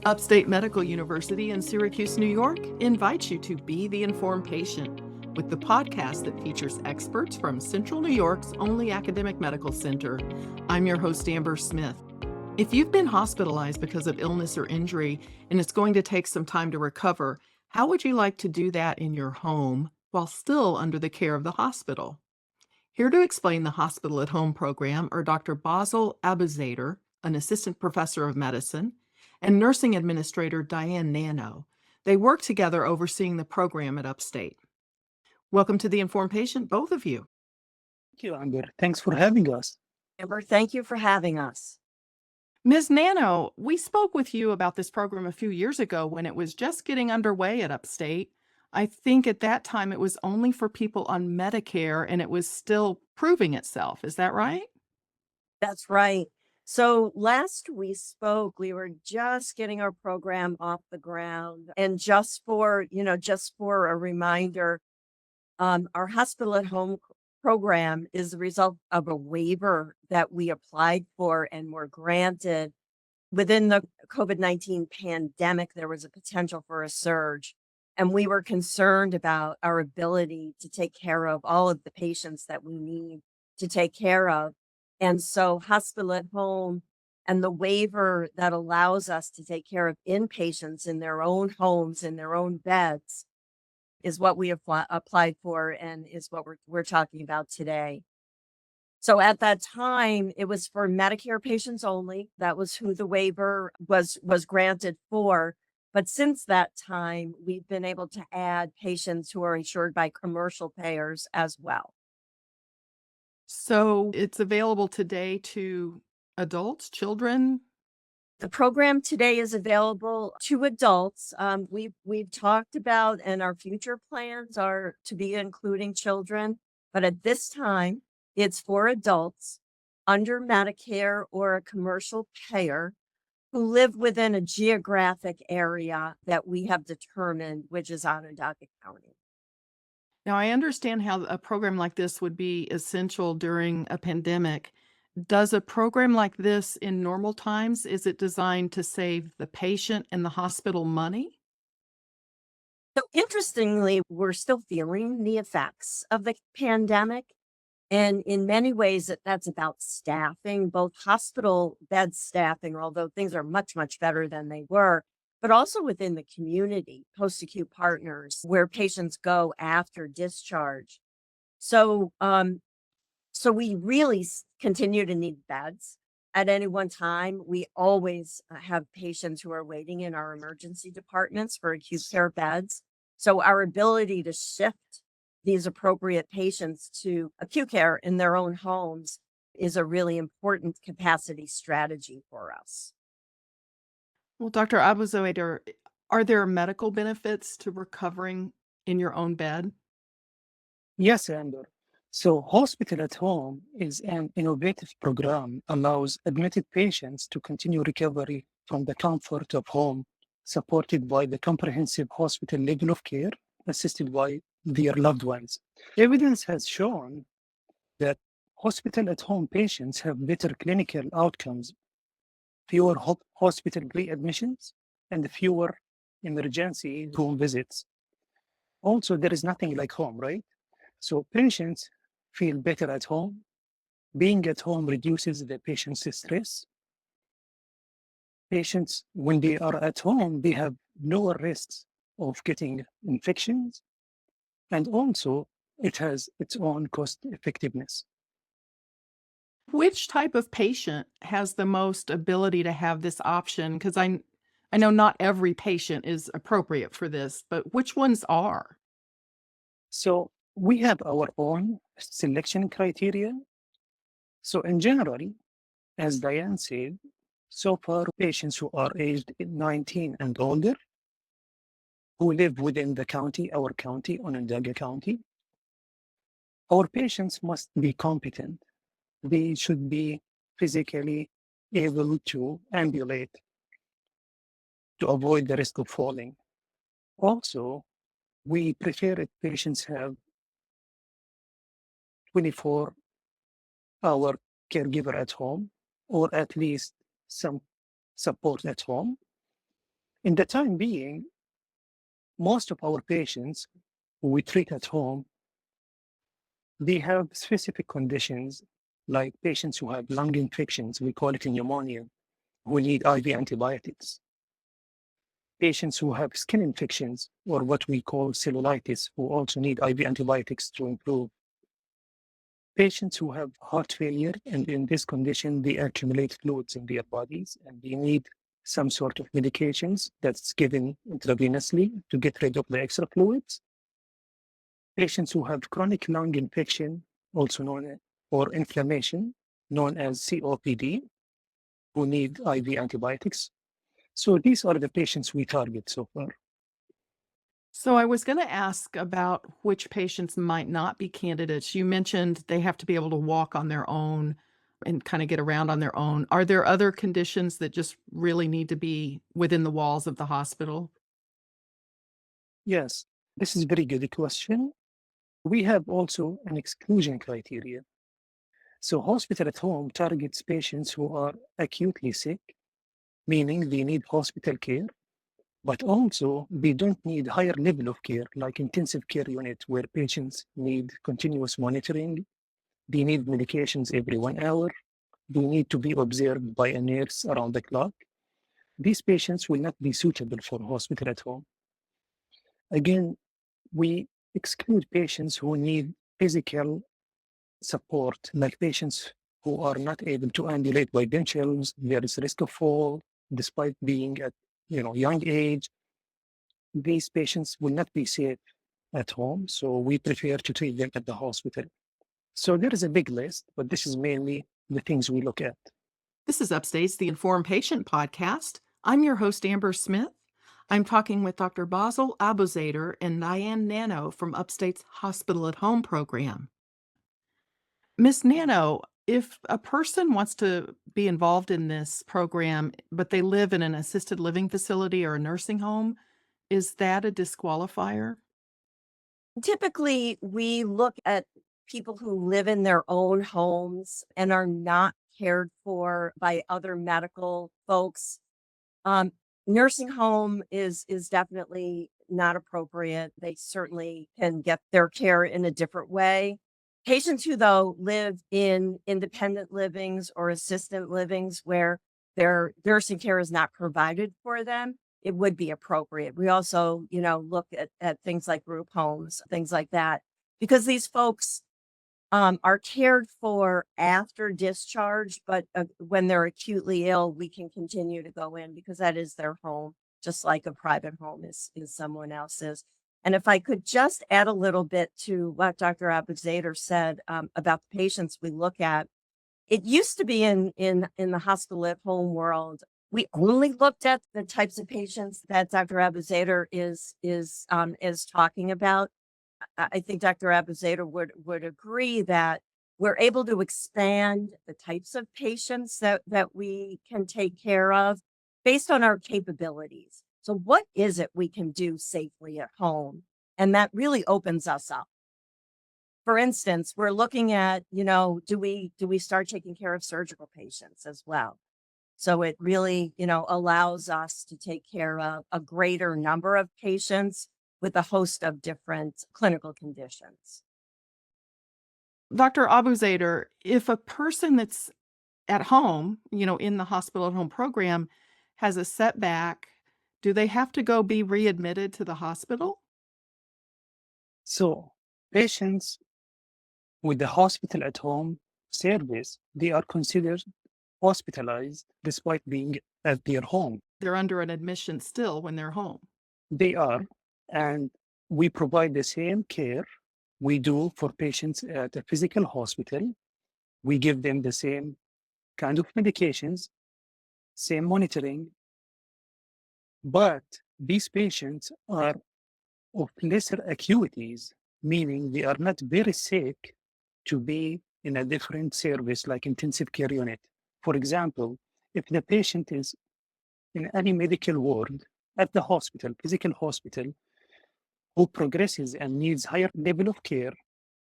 Upstate Medical University in Syracuse, New York, invites you to Be the Informed Patient with the podcast that features experts from Central New York's only academic medical center. I'm your host, Amber Smith. If you've been hospitalized because of illness or injury and it's going to take some time to recover, how would you like to do that in your home while still under the care of the hospital? Here to explain the Hospital at Home program are Dr. Basel Abuzuaiter, an assistant professor of medicine, and nursing administrator Diane Nanno. They work together overseeing the program at Upstate. Welcome to the Informed Patient, both of you. Thank you, Amber. Thanks for having us. Amber, thank you for having us. Ms. Nanno, we spoke with you about this program a few years ago when it was just getting underway at Upstate. I think at that time it was only for people on Medicare and it was still proving itself. Is that right? That's right. So last we spoke, we were just getting our program off the ground. And just for a reminder, our hospital at home program is the result of a waiver that we applied for and were granted. Within the COVID-19 pandemic, there was a potential for a surge, and we were concerned about our ability to take care of all of the patients that we need to take care of. And so hospital at home and the waiver that allows us to take care of inpatients in their own homes, in their own beds, is what we applied for and is what we're talking about today. So at that time, it was for Medicare patients only. That was who the waiver was granted for. But since that time, we've been able to add patients who are insured by commercial payers as well. So it's available today to adults, children? The program today is available to adults. We've talked about, and our future plans are to be including children, but at this time, it's for adults under Medicare or a commercial payer who live within a geographic area that we have determined, which is Onondaga County. Now, I understand how a program like this would be essential during a pandemic. Does a program like this in normal times, is it designed to save the patient and the hospital money? So interestingly, we're still feeling the effects of the pandemic. And in many ways, that's about staffing, both hospital bed staffing, although things are much, much better than they were, but also within the community, post-acute partners, where patients go after discharge. So, we really continue to need beds. At any one time, we always have patients who are waiting in our emergency departments for acute care beds. So our ability to shift these appropriate patients to acute care in their own homes is a really important capacity strategy for us. Well, Dr. Abuzuaiter, are there medical benefits to recovering in your own bed? Yes, Amber. So Hospital at Home is an innovative program allows admitted patients to continue recovery from the comfort of home, supported by the comprehensive hospital level of care, assisted by their loved ones. Evidence has shown that Hospital at Home patients have better clinical outcomes, fewer hospital readmissions, and fewer emergency room visits. Also, there is nothing like home, right? So patients feel better at home. Being at home reduces the patient's stress. Patients, when they are at home, they have lower risks of getting infections. And also, it has its own cost effectiveness. Which type of patient has the most ability to have this option? Because I know not every patient is appropriate for this, but which ones are? So we have our own selection criteria. So in general, as Diane said, so far patients who are aged 19 and older, who live within the county, our county, Onondaga County, our patients must be competent. They should be physically able to ambulate to avoid the risk of falling. Also, we prefer if patients have 24-hour caregiver at home, or at least some support at home. In the time being, most of our patients who we treat at home, they have specific conditions like patients who have lung infections, we call it pneumonia, who need IV antibiotics. Patients who have skin infections or what we call cellulitis, who also need IV antibiotics to improve. Patients who have heart failure, and in this condition, they accumulate fluids in their bodies and they need some sort of medications that's given intravenously to get rid of the extra fluids. Patients who have chronic lung infection, also known as, or inflammation, known as COPD, who need IV antibiotics. So these are the patients we target so far. So I was going to ask about which patients might not be candidates. You mentioned they have to be able to walk on their own and kind of get around on their own. Are there other conditions that just really need to be within the walls of the hospital? Yes, this is a very good question. We have also an exclusion criteria. So hospital at home targets patients who are acutely sick, meaning they need hospital care, but also they don't need higher level of care like intensive care unit where patients need continuous monitoring, they need medications every 1 hour, they need to be observed by a nurse around the clock. These patients will not be suitable for hospital at home. Again, we exclude patients who need physical support, like patients who are not able to ambulate by themselves. There is risk of fall despite being at young age. These patients will not be safe at home, so we prefer to treat them at the hospital. So there is a big list, but this is mainly the things we look at. This is Upstate's The Informed Patient podcast. I'm your host, Amber Smith. I'm talking with Dr. Basel Abuzuaiter and Diane Nanno from Upstate's Hospital at Home program. Miss Nanno, if a person wants to be involved in this program, but they live in an assisted living facility or a nursing home, is that a disqualifier? Typically, we look at people who live in their own homes and are not cared for by other medical folks. Um, Nursing home is definitely not appropriate. They certainly can get their care in a different way. Patients who, though, live in independent livings or assistant livings where their nursing care is not provided for them, it would be appropriate. We also, look at things like group homes, things like that, because these folks are cared for after discharge, but when they're acutely ill, we can continue to go in because that is their home, just like a private home is someone else's. And if I could just add a little bit to what Dr. Abuzuaiter said about the patients we look at, it used to be in the hospital at home world, we only looked at the types of patients that Dr. Abuzuaiter is talking about. I think Dr. Abuzuaiter would agree that we're able to expand the types of patients that we can take care of based on our capabilities. So what is it we can do safely at home? And that really opens us up. For instance, we're looking at, do we start taking care of surgical patients as well? So it really, allows us to take care of a greater number of patients with a host of different clinical conditions. Dr. Abuzuaiter, if a person that's at home, in the hospital at home program has a setback, do they have to go be readmitted to the hospital? So patients with the hospital at home service, they are considered hospitalized despite being at their home. They're under an admission still when they're home. They are, and we provide the same care we do for patients at a physical hospital. We give them the same kind of medications, same monitoring, but these patients are of lesser acuities, meaning they are not very sick to be in a different service like intensive care unit. For example, if the patient is in any medical ward at the hospital, physical hospital, who progresses and needs higher level of care,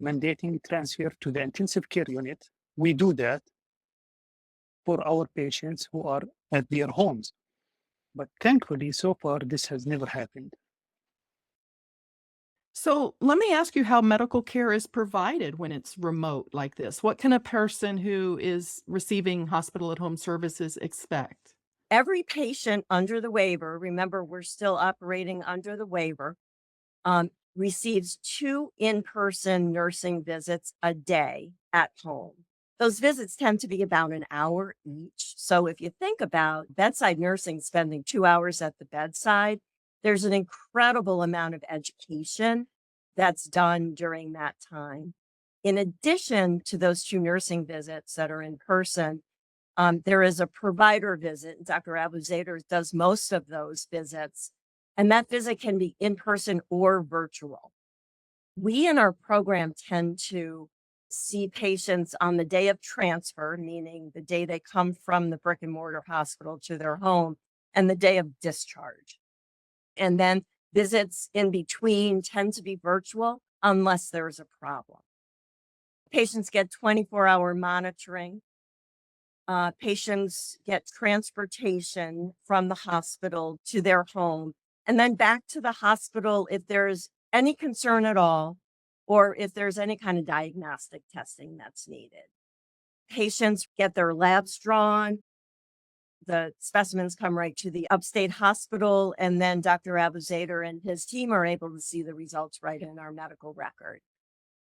mandating transfer to the intensive care unit, we do that for our patients who are at their homes. But thankfully, so far, this has never happened. So let me ask you how medical care is provided when it's remote like this. What can a person who is receiving hospital at home services expect? Every patient under the waiver, remember, we're still operating under the waiver, receives 2 in-person nursing visits a day at home. Those visits tend to be about an hour each. So if you think about bedside nursing spending 2 hours at the bedside, there's an incredible amount of education that's done during that time. In addition to those 2 nursing visits that are in person, there is a provider visit. Dr. Abuzuaiter does most of those visits, and that visit can be in person or virtual. We in our program tend to see patients on the day of transfer, meaning the day they come from the brick and mortar hospital to their home, and the day of discharge. And then visits in between tend to be virtual unless there's a problem. Patients get 24-hour monitoring. Patients get transportation from the hospital to their home and then back to the hospital if there's any concern at all, or if there's any kind of diagnostic testing that's needed. Patients get their labs drawn. The specimens come right to the Upstate Hospital, and then Dr. Abuzuaiter and his team are able to see the results right in our medical record.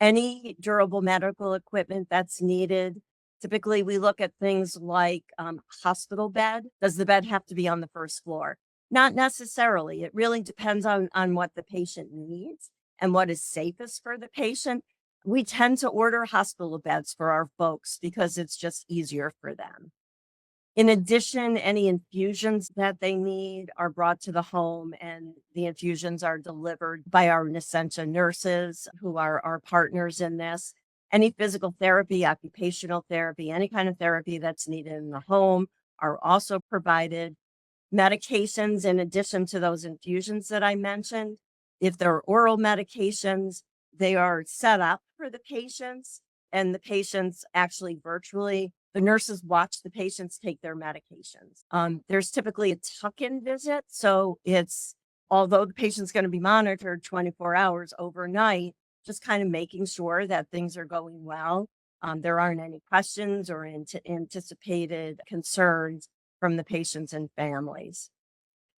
Any durable medical equipment that's needed, typically we look at things like hospital bed. Does the bed have to be on the first floor? Not necessarily. It really depends on what the patient needs and what is safest for the patient. We tend to order hospital beds for our folks because it's just easier for them. In addition, any infusions that they need are brought to the home, and the infusions are delivered by our Nescentia nurses, who are our partners in this. Any physical therapy, occupational therapy, any kind of therapy that's needed in the home are also provided. Medications, in addition to those infusions that I mentioned, if they're oral medications, they are set up for the patients, and the patients actually virtually, the nurses watch the patients take their medications. There's typically a tuck-in visit. So it's, although the patient's going to be monitored 24 hours overnight, just kind of making sure that things are going well. There aren't any questions or anticipated concerns from the patients and families.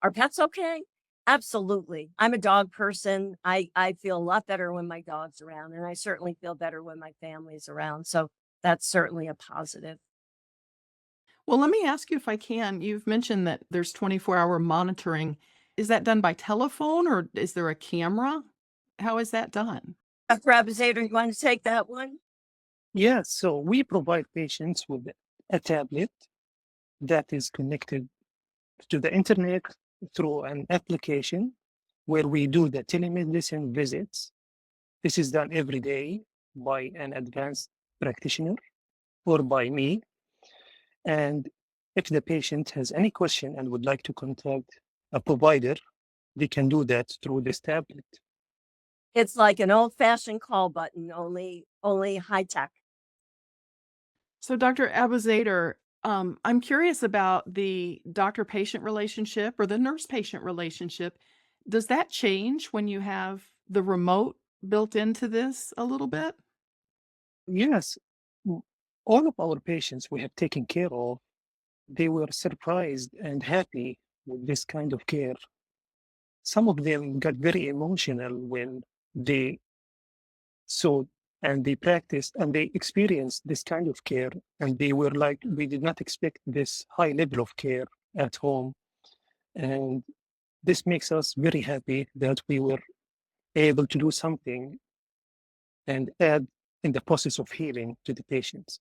Are pets okay? Absolutely. I'm a dog person. I feel a lot better when my dog's around, and I certainly feel better when my family's around. So that's certainly a positive. Well, let me ask you if I can. You've mentioned that there's 24-hour monitoring. Is that done by telephone or is there a camera? How is that done? Dr. Abuzuaiter, you want to take that one? Yes, so we provide patients with a tablet that is connected to the internet through an application where we do the telemedicine visits. This is done every day by an advanced practitioner or by me. And if the patient has any question and would like to contact a provider, they can do that through this tablet. It's like an old-fashioned call button, only high tech. So, Dr. Abuzader, I'm curious about the doctor-patient relationship or the nurse-patient relationship. Does that change when you have the remote built into this a little bit? Yes, all of our patients we have taken care of, they were surprised and happy with this kind of care. Some of them got very emotional when they saw and they practiced and they experienced this kind of care, and they were like, we did not expect this high level of care at home. And this makes us very happy that we were able to do something and add in the process of healing to the patients.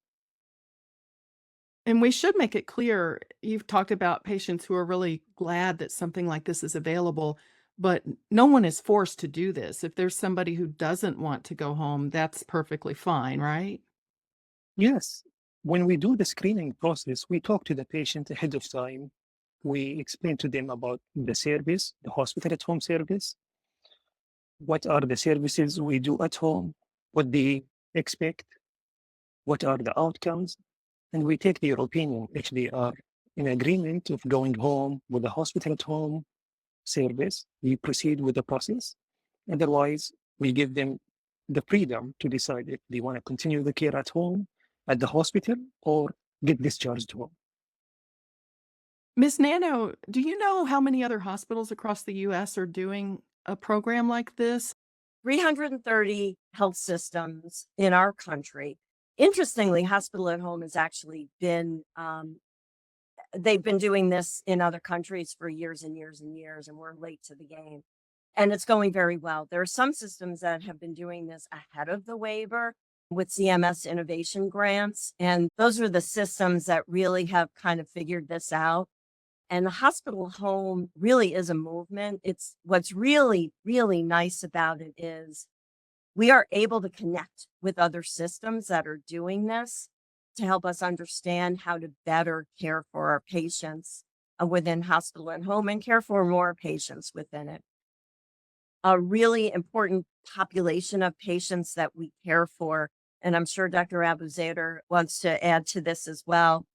And we should make it clear, you've talked about patients who are really glad that something like this is available, but no one is forced to do this. If there's somebody who doesn't want to go home, that's perfectly fine, right? Yes, when we do the screening process, we talk to the patient ahead of time. We explain to them about the service, the hospital at home service, what are the services we do at home, what they expect, what are the outcomes, and we take their opinion if they are in agreement of going home with the hospital at home service, we proceed with the process. Otherwise, we give them the freedom to decide if they want to continue the care at home, at the hospital, or get discharged home. Ms. Nanno, do you know how many other hospitals across the U.S. are doing a program like this? 330 health systems in our country. Interestingly, hospital at home has actually been, they've been doing this in other countries for years and years and years, and we're late to the game. And it's going very well. There are some systems that have been doing this ahead of the waiver with CMS innovation grants. And those are the systems that really have kind of figured this out. And the hospital home really is a movement. It's what's really, really nice about it is we are able to connect with other systems that are doing this to help us understand how to better care for our patients within hospital and home and care for more patients within it. A really important population of patients that we care for, and I'm sure Dr. Abuzuaiter wants to add to this as well,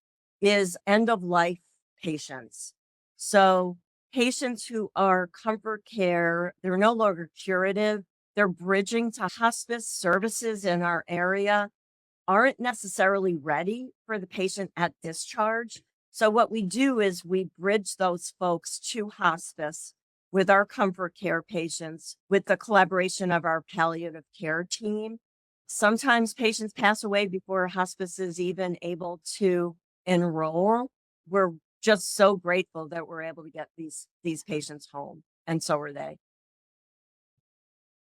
is end-of-life patients. So patients who are comfort care, they're no longer curative, they're bridging to hospice services in our area, aren't necessarily ready for the patient at discharge. So what we do is we bridge those folks to hospice with our comfort care patients, with the collaboration of our palliative care team. Sometimes patients pass away before hospice is even able to enroll. We're just so grateful that we're able to get these patients home, and so are they.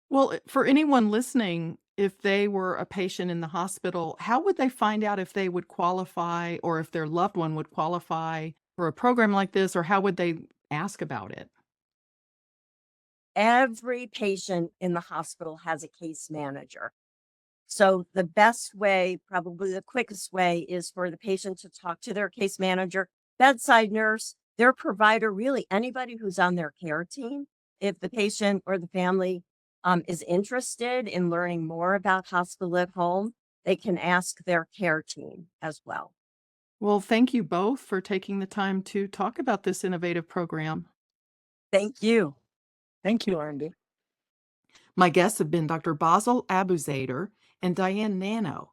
Well, for anyone listening, if they were a patient in the hospital, how would they find out if they would qualify or if their loved one would qualify for a program like this, or how would they ask about it? Every patient in the hospital has a case manager. So the best way, probably the quickest way, is for the patient to talk to their case manager, bedside nurse, their provider, really anybody who's on their care team. If the patient or the family is interested in learning more about hospital at home, they can ask their care team as well. Well, thank you both for taking the time to talk about this innovative program. Thank you. Thank you, Andy. My guests have been Dr. Basel Abuzuaiter and Diane Nanno.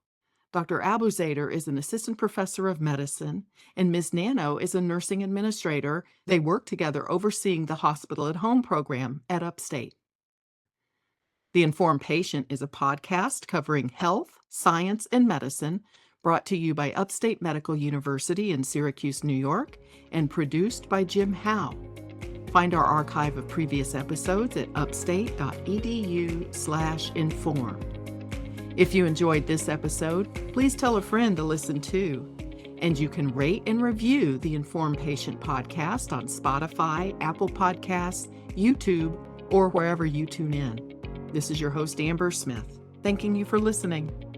Dr. Abuzuaiter is an assistant professor of medicine, and Ms. Nanno is a nursing administrator. They work together overseeing the Hospital at Home program at Upstate. The Informed Patient is a podcast covering health, science, and medicine, brought to you by Upstate Medical University in Syracuse, New York, and produced by Jim Howe. Find our archive of previous episodes at upstate.edu/inform. If you enjoyed this episode, please tell a friend to listen too. And you can rate and review the Informed Patient podcast on Spotify, Apple Podcasts, YouTube, or wherever you tune in. This is your host, Amber Smith, thanking you for listening.